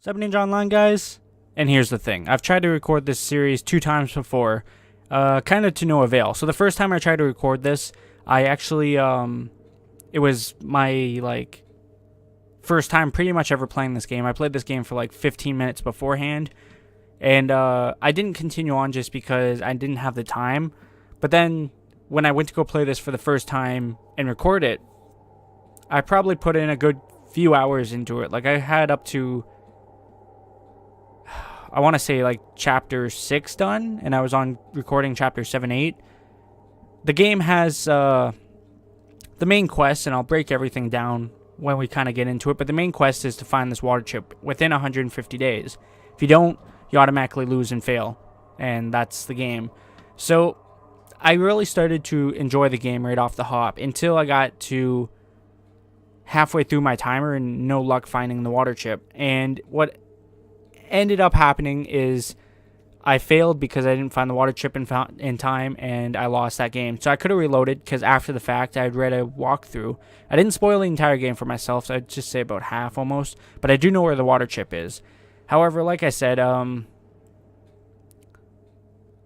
What's up, Ninja Online, guys? And here's the thing. I've tried to record this series 2 times before, kind of to no avail. So the first time I tried to record this, I actually, it was my, first time pretty much ever playing this game. I played this game for, 15 minutes beforehand, and I didn't continue on just because I didn't have the time. But then, when I went to go play this for the first time and record it, I probably put in a good few hours into it. I had up to, I want to say chapter 6 done, and I was on recording chapter 7, 8. The game has the main quest, and I'll break everything down when we kind of get into it, but the main quest is to find this water chip within 150 days. If you don't, you automatically lose and fail, and that's the game. So I really started to enjoy the game right off the hop until I got to halfway through my timer and no luck finding the water chip. And what ended up happening is I failed because I didn't find the water chip in time, and I lost that game. So I could have reloaded, because after the fact I had read a walkthrough. I didn't spoil the entire game for myself, so I'd just say about half almost, but I do know where the water chip is. However, like I said, I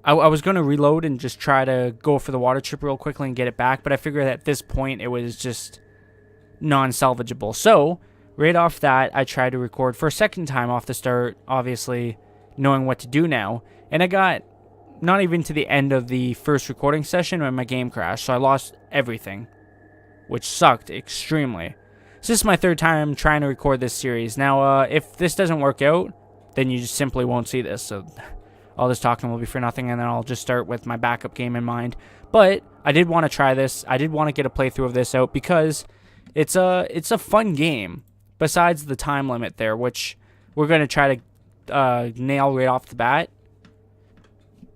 was going to reload and just try to go for the water chip real quickly and get it back, but I figured at this point it was just non-salvageable. So right off that, I tried to record for a second time off the start, obviously knowing what to do now. And I got not even to the end of the first recording session when my game crashed, so I lost everything, which sucked extremely. So this is my third time trying to record this series. Now, if this doesn't work out, then you just simply won't see this. So all this talking will be for nothing, and then I'll just start with my backup game in mind. But I did want to try this. I did want to get a playthrough of this out because it's a fun game. Besides the time limit there, which we're going to try to nail right off the bat.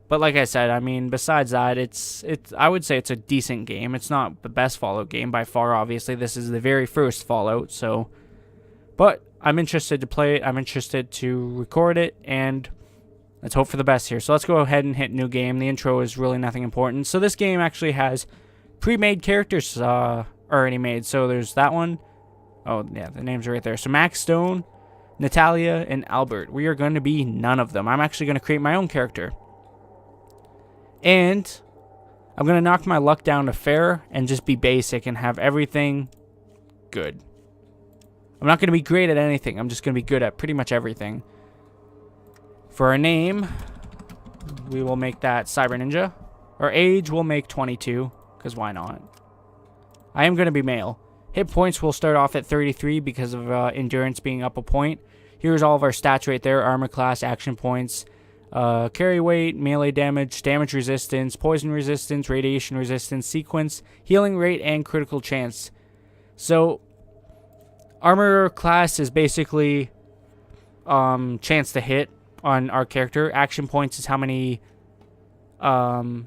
But like I said, I mean, besides that, I would say it's a decent game. It's not the best Fallout game by far, obviously. This is the very first Fallout, so. But I'm interested to play it. I'm interested to record it, and let's hope for the best here. So let's go ahead and hit new game. The intro is really nothing important. So this game actually has pre-made characters already made. So there's that one. Oh, yeah, the names are right there. So Max Stone, Natalia, and Albert. We are going to be none of them. I'm actually going to create my own character. And I'm going to knock my luck down to fair and just be basic and have everything good. I'm not going to be great at anything. I'm just going to be good at pretty much everything. For our name, we will make that Cyber Ninja. Our age, we'll make 22, because why not? I am going to be male. Hit points will start off at 33 because of endurance being up a point. Here's all of our stats right there. Armor class, action points, carry weight, melee damage, damage resistance, poison resistance, radiation resistance, sequence, healing rate, and critical chance. So, armor class is basically chance to hit on our character. Action points is how many,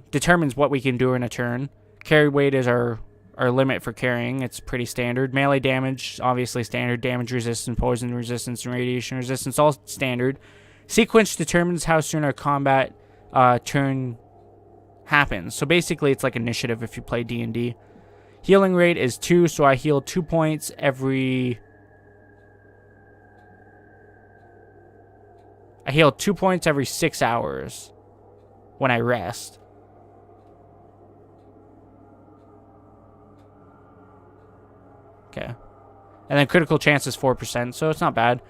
determines what we can do in a turn. Carry weight is our limit for carrying. It's pretty standard. Melee damage, obviously standard. Damage resistance, poison resistance, and radiation resistance, all standard. Sequence determines how soon our combat turn happens. So basically, it's like initiative if you play D&D. Healing rate is 2, so I heal 2 points every... I heal 2 points every 6 hours when I rest. Okay. And then critical chance is 4%, so it's not bad.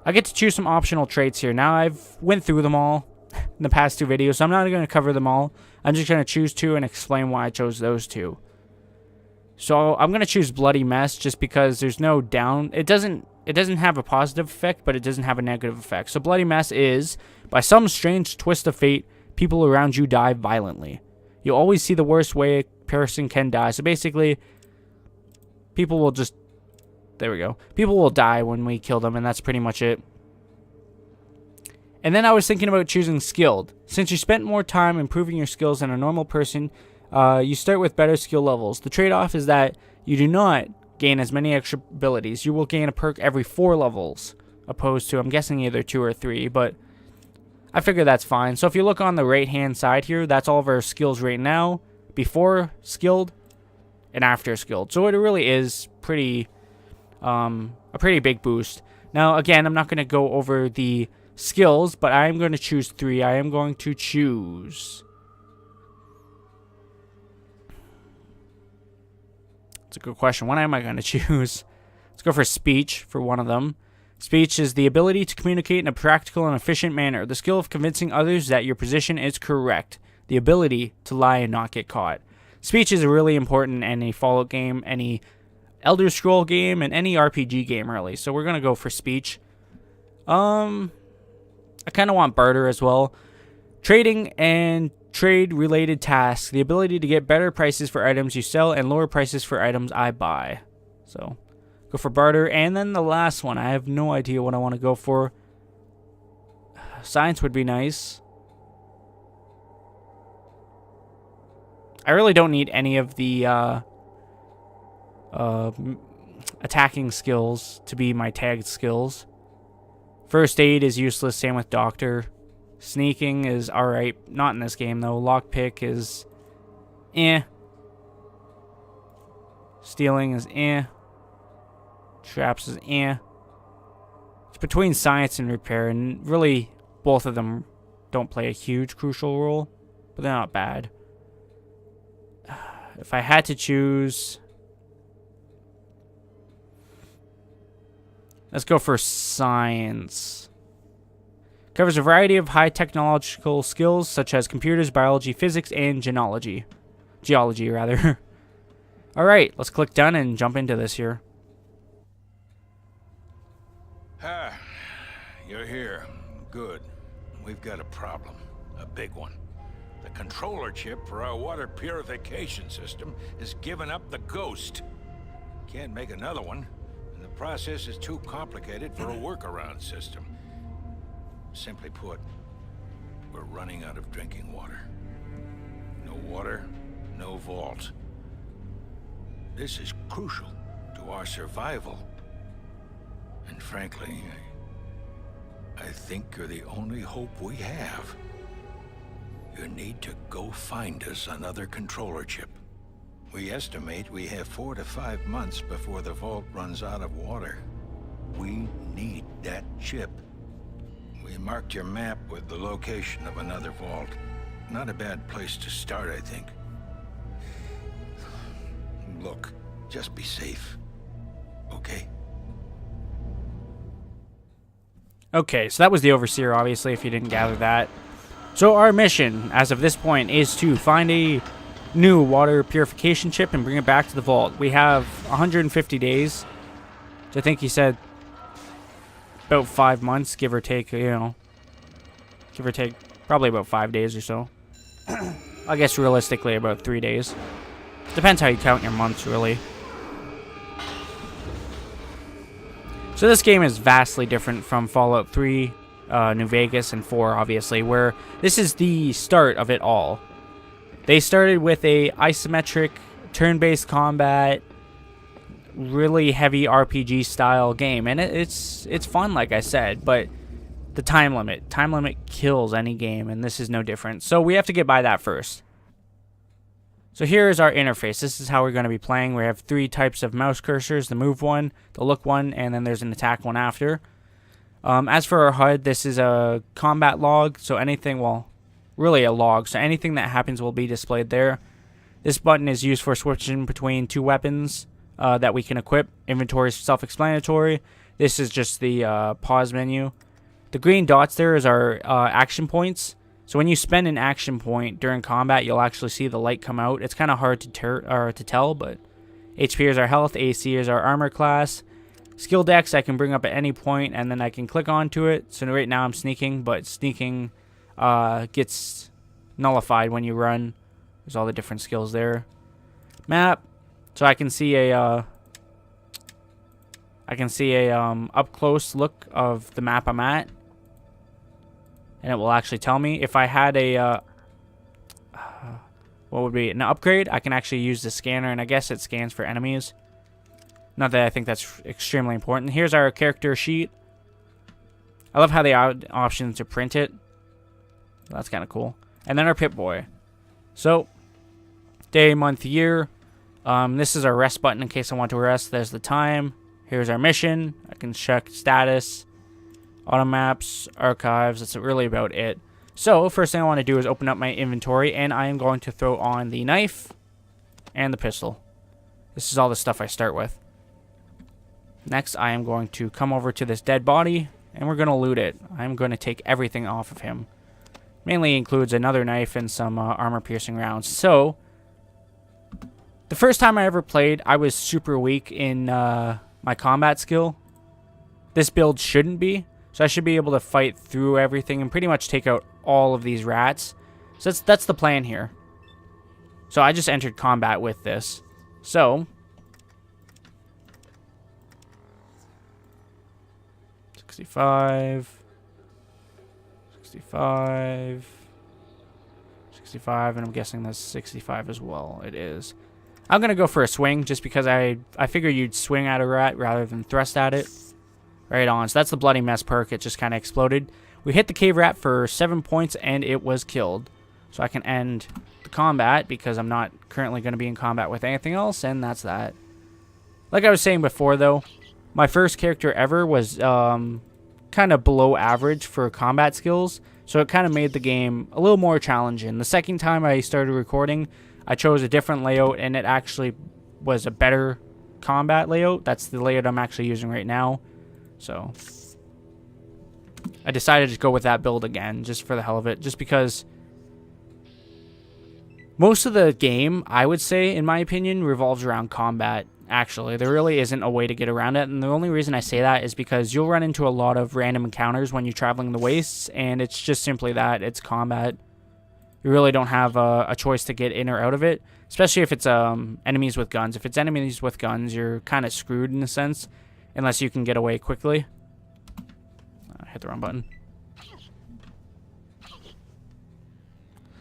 I get to choose some optional traits here. Now, I've went through them all in the past 2 videos, so I'm not going to cover them all. I'm just going to choose 2 and explain why I chose those 2. So, I'm going to choose Bloody Mess just because there's no down... It doesn't have a positive effect, but it doesn't have a negative effect. So, Bloody Mess is, by some strange twist of fate, people around you die violently. You always see the worst way a person can die. So, basically... people will just... There we go. People will die when we kill them, and that's pretty much it. And then I was thinking about choosing Skilled. Since you spent more time improving your skills than a normal person, you start with better skill levels. The trade-off is that you do not gain as many extra abilities. You will gain a perk every 4 levels, opposed to, I'm guessing, either 2 or 3, but I figure that's fine. So if you look on the right-hand side here, that's all of our skills right now, before Skilled and after Skilled. So it really is pretty... a pretty big boost. Now, again, I'm not going to go over the skills, but I am going to choose 3. I am going to choose... It's a good question. What am I going to choose? Let's go for speech for one of them. Speech is the ability to communicate in a practical and efficient manner. The skill of convincing others that your position is correct. The ability to lie and not get caught. Speech is really important in any Fallout game, any Elder Scroll game, and any RPG game, really. So we're going to go for speech. I kind of want barter as well. Trading and trade-related tasks. The ability to get better prices for items you sell and lower prices for items I buy. So, go for barter. And then the last one. I have no idea what I want to go for. Science would be nice. I really don't need any of the attacking skills to be my tagged skills. First aid is useless, same with doctor. Sneaking is alright, not in this game though. Lockpick is eh. Stealing is eh. Traps is eh. It's between science and repair, and really both of them don't play a huge crucial role, but they're not bad. If I had to choose... Let's go for science. Covers a variety of high technological skills such as computers, biology, physics, and geology. Geology, rather. Alright, let's click done and jump into this here. Ah, you're here. Good. We've got a problem. A big one. The controller chip for our water purification system has given up the ghost. Can't make another one, and the process is too complicated for a workaround system. Simply put, we're running out of drinking water. No water, no vault. This is crucial to our survival. And frankly, I think you're the only hope we have. You need to go find us another controller chip. We estimate we have 4 to 5 months before the vault runs out of water. We need that chip. We marked your map with the location of another vault. Not a bad place to start, I think. Look, just be safe. Okay? Okay, so that was the Overseer, obviously, if you didn't gather that. So our mission, as of this point, is to find a new water purification chip and bring it back to the vault. We have 150 days. Which I think he said about 5 months, give or take, you know. Give or take, probably about 5 days or so. I guess realistically about 3 days. Depends how you count your months, really. So this game is vastly different from Fallout 3, New Vegas, and 4, obviously, where this is the start of it all. They started with a isometric, turn-based combat, really heavy RPG style game, and it's fun, like I said, but the time limit kills any game, and this is no different. So we have to get by that first. So here is our interface. This is how we're going to be playing. We have 3 types of mouse cursors: the move one, the look one, and then there's an attack one after. As for our HUD, this is a combat log, so anything, well, really a log, so anything that happens will be displayed there. This button is used for switching between 2 weapons that we can equip. Inventory is self-explanatory. This is just the pause menu. The green dots there is our action points. So when you spend an action point during combat, you'll actually see the light come out. It's kind of hard to tell, but HP is our health, AC is our armor class. Skill decks I can bring up at any point, and then I can click onto it. So right now I'm sneaking, but sneaking gets nullified when you run. There's all the different skills there. Map, so I can see a up close look of the map I'm at, and it will actually tell me. If I had a what would be an upgrade, I can actually use the scanner, and I guess it scans for enemies. Not that I think that's extremely important. Here's our character sheet. I love how they add options to print it. That's kind of cool. And then our Pip-Boy. So, day, month, year. This is our rest button in case I want to rest. There's the time. Here's our mission. I can check status, auto maps, archives. That's really about it. So first thing I want to do is open up my inventory, and I am going to throw on the knife and the pistol. This is all the stuff I start with. Next, I am going to come over to this dead body, and we're going to loot it. I'm going to take everything off of him. Mainly includes another knife and some armor-piercing rounds. So, the first time I ever played, I was super weak in my combat skill. This build shouldn't be. So I should be able to fight through everything and pretty much take out all of these rats. So that's the plan here. So I just entered combat with this. So 65, 65, 65, and I'm guessing that's 65 as well. It is. I'm going to go for a swing just because I figure you'd swing at a rat rather than thrust at it. Right on. So that's the Bloody Mess perk. It just kind of exploded. We hit the cave rat for 7 points, and it was killed. So I can end the combat because I'm not currently going to be in combat with anything else, and that's that. Like I was saying before, though, my first character ever was kind of below average for combat skills, so it kind of made the game a little more challenging. The second time I started recording, I chose a different layout, and it actually was a better combat layout. That's the layout I'm actually using right now. So I decided to go with that build again, just for the hell of it, just because most of the game, I would say, in my opinion, revolves around combat. Actually, there really isn't a way to get around it, and the only reason I say that is because you'll run into a lot of random encounters when you're traveling the wastes, and it's just simply that, it's combat. You really don't have a choice to get in or out of it, especially if it's enemies with guns. If it's enemies with guns, you're kind of screwed in a sense, unless you can get away quickly. I hit the wrong button.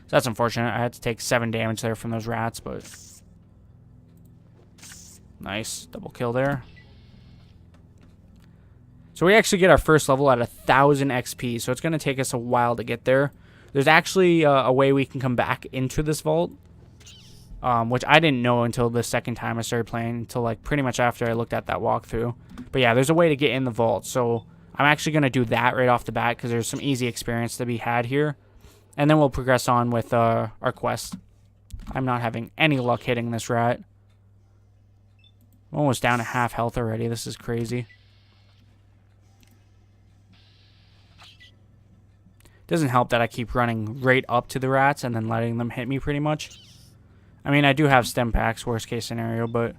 So that's unfortunate. I had to take 7 damage there from those rats, but nice. Double kill there. So we actually get our first level at 1,000 XP, so it's going to take us a while to get there. There's actually a way we can come back into this vault, which I didn't know until the second time I started playing, until like pretty much after I looked at that walkthrough. But yeah, there's a way to get in the vault, so I'm actually going to do that right off the bat because there's some easy experience to be had here. And then we'll progress on with our quest. I'm not having any luck hitting this rat. I'm almost down to half health already. This is crazy. Doesn't help that I keep running right up to the rats and then letting them hit me pretty much. I mean, I do have stem packs, worst case scenario, but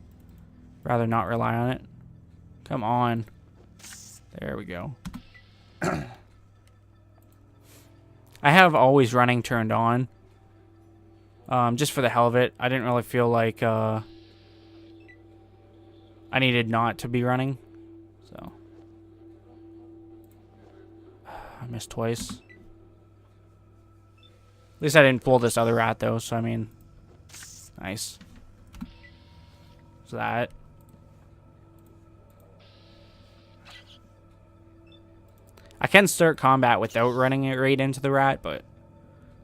rather not rely on it. Come on. There we go. I have always running turned on. Just for the hell of it. I didn't really feel like I needed not to be running. So I missed twice. At least I didn't pull this other rat though, so I mean, nice. So that. I can start combat without running it right into the rat, but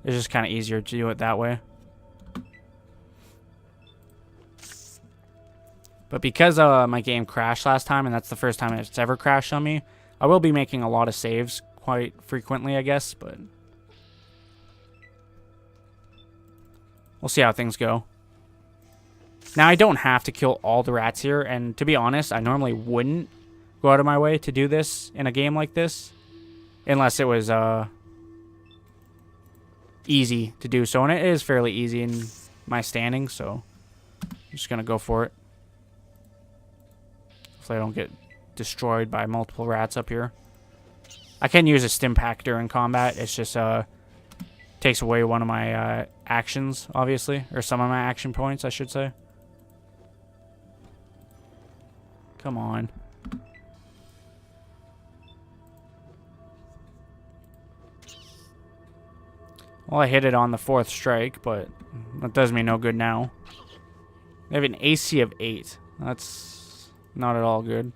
it's just kind of easier to do it that way. But because my game crashed last time, and that's the first time it's ever crashed on me, I will be making a lot of saves quite frequently, I guess, but we'll see how things go. Now, I don't have to kill all the rats here, and to be honest, I normally wouldn't go out of my way to do this in a game like this, unless it was easy to do so, and it is fairly easy in my standing, so I'm just going to go for it. So I don't get destroyed by multiple rats up here. I can use a stim pack during combat. It's just takes away one of my actions, obviously, or some of my action points, I should say. Come on. Well, I hit it on the 4th strike, but that does me no good now. They have an AC of 8. That's not at all good.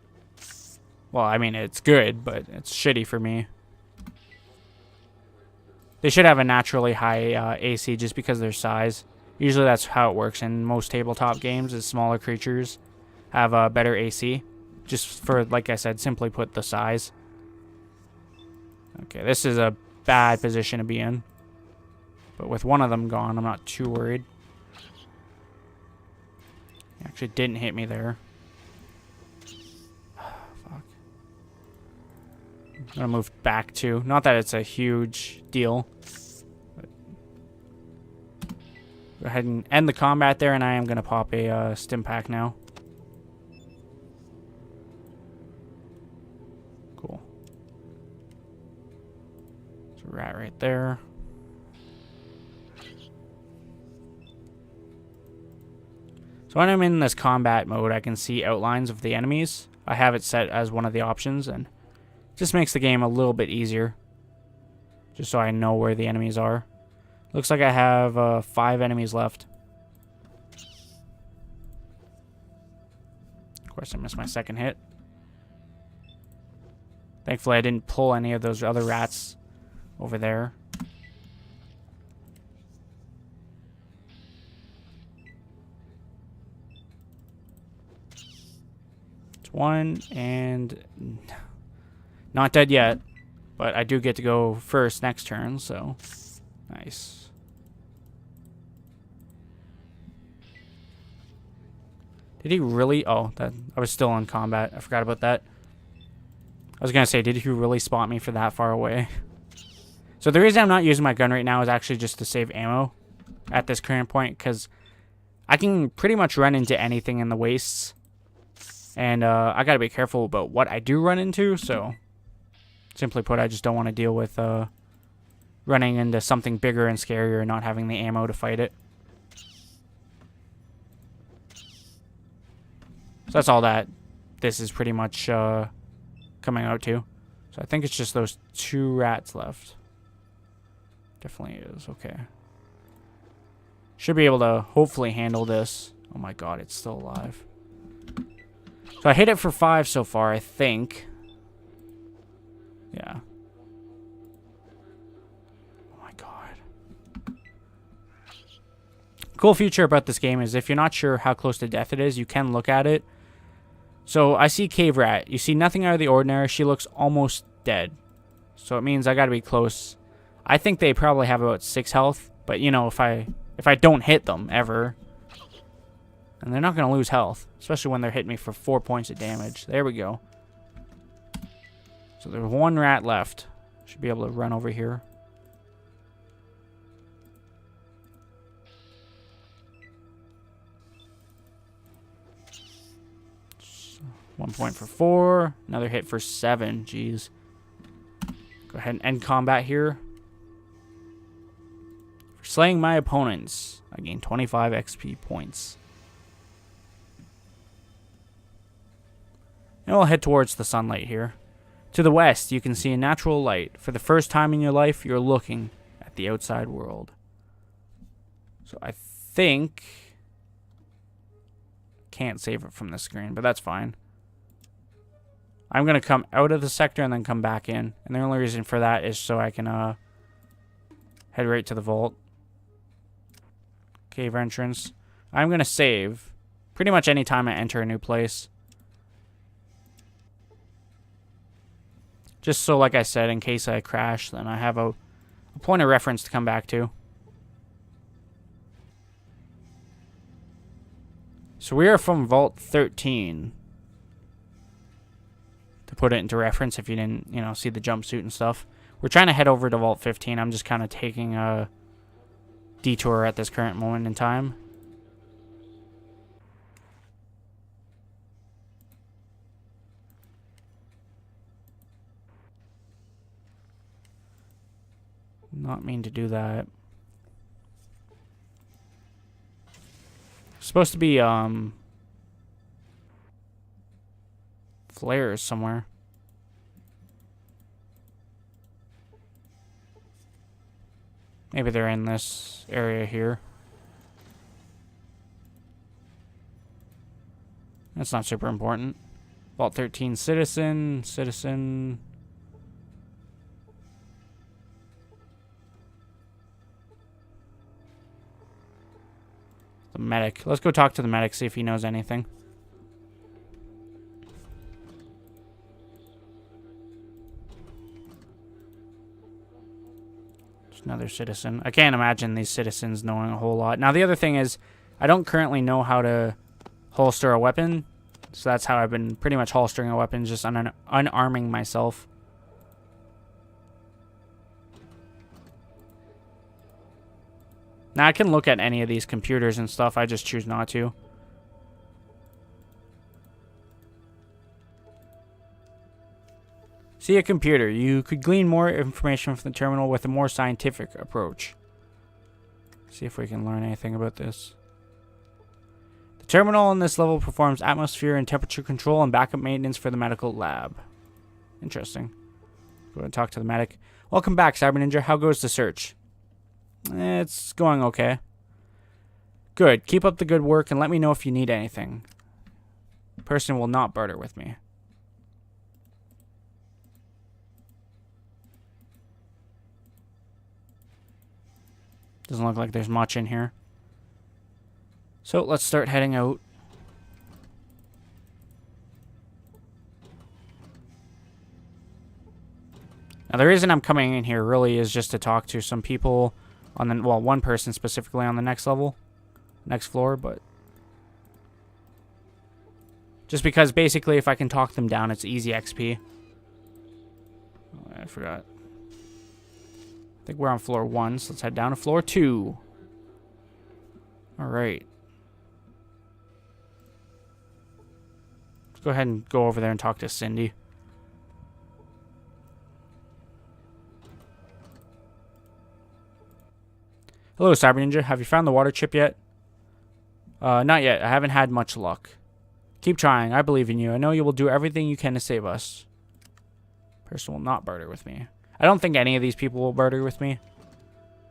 Well, I mean, it's good, but it's shitty for me. They should have a naturally high AC just because of their size. Usually that's how it works in most tabletop games, is smaller creatures have a better AC. Just for, like I said, simply put, the size. Okay, this is a bad position to be in. But with one of them gone, I'm not too worried. He actually didn't hit me there. Fuck. I'm gonna move back too. Not that it's a huge deal. But go ahead and end the combat there, and I am gonna pop a stim pack now. Cool. There's a rat right there. So when I'm in this combat mode, I can see outlines of the enemies. I have it set as one of the options, and it just makes the game a little bit easier. Just so I know where the enemies are. Looks like I have 5 enemies left. Of course, I missed my second hit. Thankfully, I didn't pull any of those other rats over there. One, and not dead yet, but I do get to go first next turn, so nice. Did he really? Oh, that I was still in combat. I forgot about that. I was gonna say, did he really spot me for that far away? So the reason I'm not using my gun right now is actually just to save ammo at this current point, because I can pretty much run into anything in the wastes. And I gotta be careful about what I do run into, so simply put, I just don't want to deal with running into something bigger and scarier and not having the ammo to fight it. So that's all that this is pretty much coming out to. So I think it's just those 2 rats left. Definitely is, okay. Should be able to hopefully handle this. Oh my god, it's still alive. So I hit it for 5 so far, I think. Yeah. Oh my god. Cool feature about this game is if you're not sure how close to death it is, you can look at it. So I see Cave Rat. You see nothing out of the ordinary. She looks almost dead. So it means I gotta be close. I think they probably have about 6 health. But you know, if I don't hit them ever, and they're not going to lose health, especially when they're hitting me for 4 points of damage. There we go. So there's 1 rat left. Should be able to run over here. So 1 point for 4. Another hit for 7. Jeez. Go ahead and end combat here. For slaying my opponents, I gain 25 XP points. And we'll head towards the sunlight here. To the west, you can see a natural light. For the first time in your life, you're looking at the outside world. So I think... can't save it from the screen, but that's fine. I'm going to come out of the sector and then come back in. And the only reason for that is so I can head right to the vault. Cave entrance. I'm going to save pretty much any time I enter a new place. Just so, like I said, in case I crash, then I have a point of reference to come back to. So we are from Vault 13. To put it into reference if you didn't, you know, see the jumpsuit and stuff. We're trying to head over to Vault 15. I'm just kind of taking a detour at this current moment in time. Not mean to do that. Supposed to be flares somewhere. Maybe they're in this area here. That's not super important. Vault 13 citizen. The medic. Let's go talk to the medic, see if he knows anything. Another citizen. I can't imagine these citizens knowing a whole lot. Now, the other thing is, I don't currently know how to holster a weapon. So that's how I've been pretty much holstering a weapon, just unarming myself. Now, I can look at any of these computers and stuff. I just choose not to. See a computer. You could glean more information from the terminal with a more scientific approach. See if we can learn anything about this. The terminal on this level performs atmosphere and temperature control and backup maintenance for the medical lab. Interesting. Go ahead and talk to the medic. Welcome back, Cyber Ninja. How goes the search? It's going okay. Good. Keep up the good work and let me know if you need anything. Person will not barter with me. Doesn't look like there's much in here. So let's start heading out. Now the reason I'm coming in here really is just to talk to some people on the, well, one person specifically on the next level, next floor, but just because basically if I can talk them down, it's easy XP. Oh, I forgot. I think we're on floor 1, so let's head down to floor 2. Alright. Let's go ahead and go over there and talk to Cindy. Hello, Cyber Ninja. Have you found the water chip yet? Not yet. I haven't had much luck. Keep trying. I believe in you. I know you will do everything you can to save us. Person will not barter with me. I don't think any of these people will barter with me.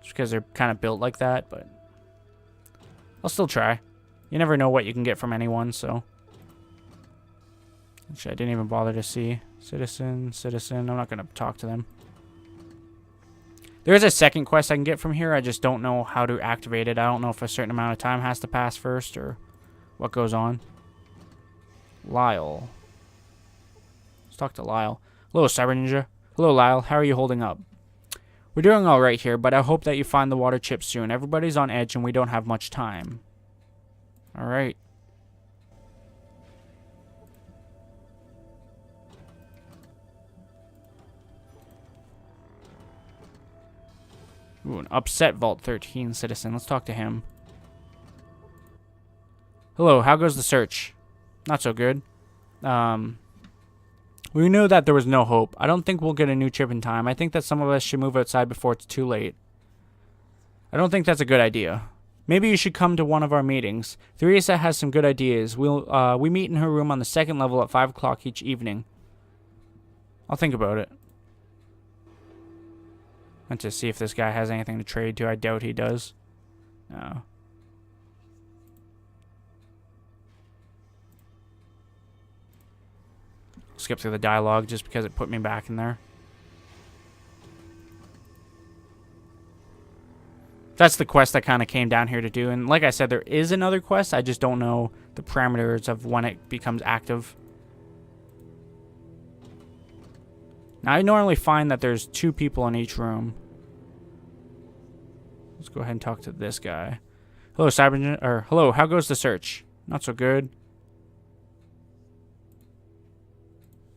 Just because they're kind of built like that, but I'll still try. You never know what you can get from anyone, so. Actually, I didn't even bother to see. Citizen. I'm not going to talk to them. There is a second quest I can get from here. I just don't know how to activate it. I don't know if a certain amount of time has to pass first or what goes on. Lyle. Let's talk to Lyle. Hello, Cyber Ninja. Hello, Lyle. How are you holding up? We're doing all right here, but I hope that you find the water chip soon. Everybody's on edge and we don't have much time. All right. Ooh, an upset Vault 13 citizen. Let's talk to him. Hello, how goes the search? Not so good. We knew that there was no hope. I don't think we'll get a new chip in time. I think that some of us should move outside before it's too late. I don't think that's a good idea. Maybe you should come to one of our meetings. Theresa has some good ideas. We meet in her room on the second level at 5 o'clock each evening. I'll think about it. And to see if this guy has anything to trade to. I doubt he does. No. Skip through the dialogue just because it put me back in there. That's the quest I kind of came down here to do. And like I said, there is another quest. I just don't know the parameters of when it becomes active. Now, I normally find that there's 2 people in each room. Let's go ahead and talk to this guy. Hello, hello, how goes the search? Not so good.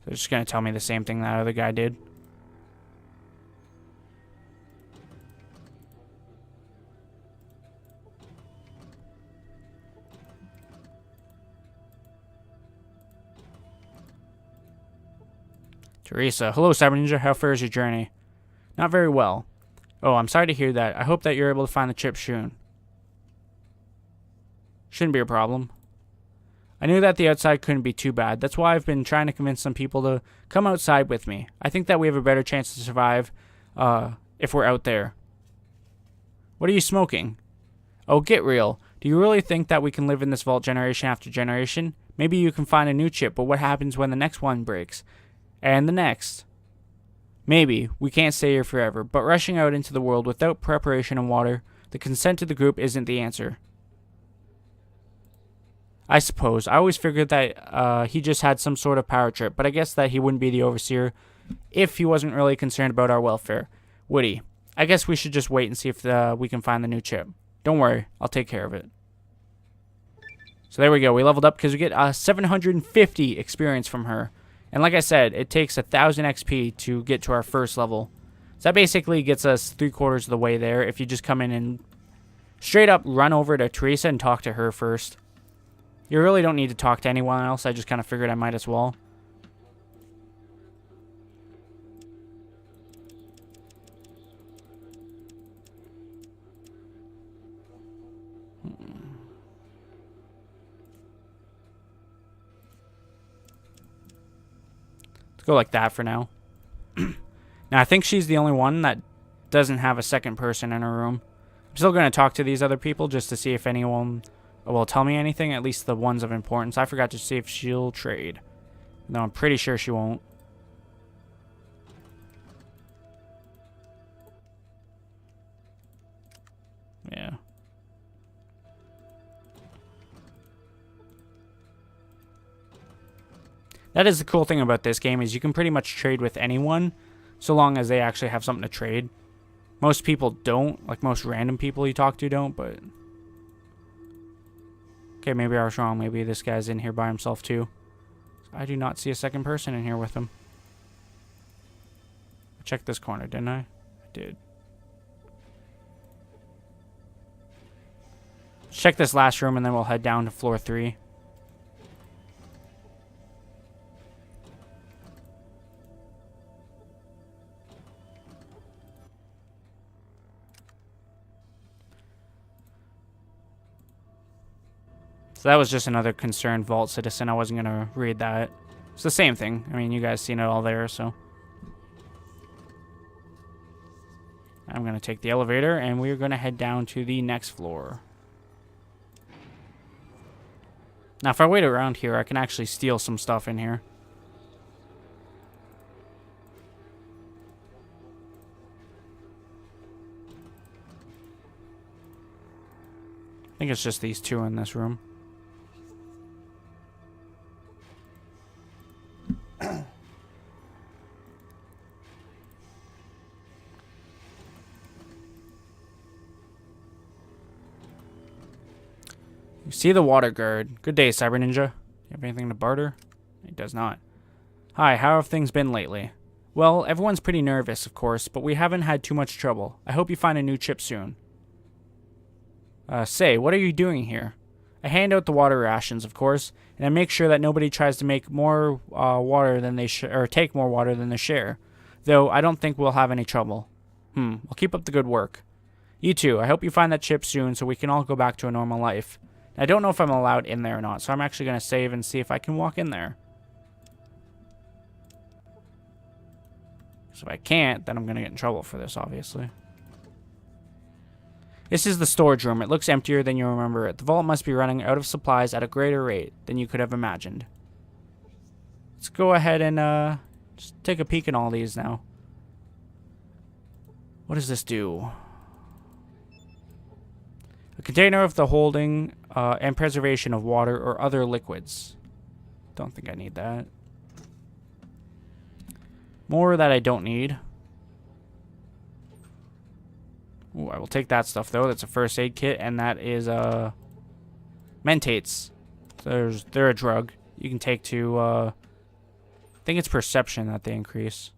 They're just going to tell me the same thing that other guy did. Theresa. Hello, Cyber Ninja. How far is your journey? Not very well. Oh, I'm sorry to hear that. I hope that you're able to find the chip soon. Shouldn't be a problem. I knew that the outside couldn't be too bad. That's why I've been trying to convince some people to come outside with me. I think that we have a better chance to survive if we're out there. What are you smoking? Oh, get real. Do you really think that we can live in this vault generation after generation? Maybe you can find a new chip, but what happens when the next one breaks? And the next? Maybe. We can't stay here forever, but rushing out into the world without preparation and water, the consent of the group isn't the answer. I suppose. I always figured that he just had some sort of power trip, but I guess that he wouldn't be the overseer if he wasn't really concerned about our welfare. Woody, I guess we should just wait and see if we can find the new chip. Don't worry, I'll take care of it. So there we go. We leveled up because we get 750 experience from her. And like I said, it takes 1,000 XP to get to our first level. So that basically gets us 3/4 of the way there if you just come in and straight up run over to Teresa and talk to her first. You really don't need to talk to anyone else. I just kind of figured I might as well. Go like that for now. Now, I think she's the only one that doesn't have a second person in her room. I'm still going to talk to these other people just to see if anyone will tell me anything, at least the ones of importance. I forgot to see if she'll trade. No, I'm pretty sure she won't. Yeah. That is the cool thing about this game is you can pretty much trade with anyone so long as they actually have something to trade. Most people don't, like most random people you talk to don't, but... Okay, maybe I was wrong. Maybe this guy's in here by himself too. I do not see a second person in here with him. I checked this corner, didn't I? I did. Let's check this last room and then we'll head down to floor 3. So that was just another concerned vault citizen. I wasn't going to read that. It's the same thing. I mean, you guys seen it all there, so. I'm going to take the elevator, and we're going to head down to the next floor. Now, if I wait around here, I can actually steal some stuff in here. I think it's just these two in this room. You see the water guard. Good day, Cyber Ninja. You have anything to barter? He does not. Hi, how have things been lately? Well, everyone's pretty nervous, of course, but we haven't had too much trouble. I hope you find a new chip soon. Say, what are you doing here? I hand out the water rations, of course, and I make sure that nobody tries to make more water than they take more water than they share. Though I don't think we'll have any trouble. Well, keep up the good work. You too. I hope you find that chip soon so we can all go back to a normal life. I don't know if I'm allowed in there or not, so I'm actually going to save and see if I can walk in there. So if I can't, then I'm going to get in trouble for this, obviously. This is the storage room. It looks emptier than you remember it. The vault must be running out of supplies at a greater rate than you could have imagined. Let's go ahead and just take a peek at all these now. What does this do? A container of the holding and preservation of water or other liquids. Don't think I need that. More that I don't need. Ooh, I will take that stuff though. That's a first aid kit, and that is Mentates. So they're a drug you can take to I think it's perception that they increase.